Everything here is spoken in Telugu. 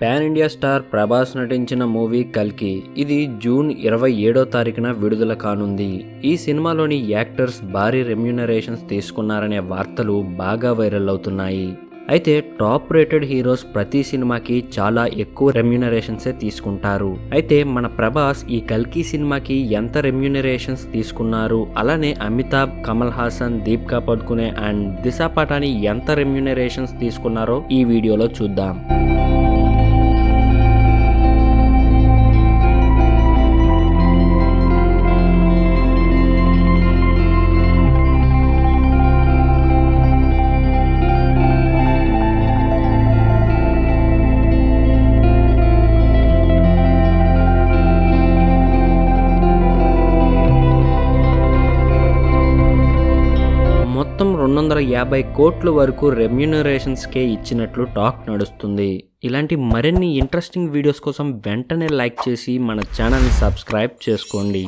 పాన్ ఇండియా స్టార్ ప్రభాస్ నటించిన మూవీ కల్కి ఇది జూన్ 27వ తారీఖున విడుదల కానుంది. ఈ సినిమాలోని యాక్టర్స్ భారీ రెమ్యూనరేషన్స్ తీసుకున్నారనే వార్తలు బాగా వైరల్ అవుతున్నాయి. అయితే టాప్ రేటెడ్ హీరోస్ ప్రతి సినిమాకి చాలా ఎక్కువ రెమ్యూనరేషన్సే తీసుకుంటారు. అయితే మన ప్రభాస్ ఈ కల్కి సినిమాకి ఎంత రెమ్యూనరేషన్స్ తీసుకున్నారు, అలానే అమితాబ్, కమల్ హాసన్, దీపికా పడుకునే అండ్ దిశా పటాని ఎంత రెమ్యూనరేషన్స్ తీసుకున్నారో ఈ వీడియోలో చూద్దాం. మొత్తం 250 కోట్ల వరకు రెమ్యూనరేషన్స్కే ఇచ్చినట్లు టాక్ నడుస్తుంది. ఇలాంటి మరిన్ని ఇంట్రెస్టింగ్ వీడియోస్ కోసం వెంటనే లైక్ చేసి మన ఛానల్ని సబ్స్క్రైబ్ చేసుకోండి.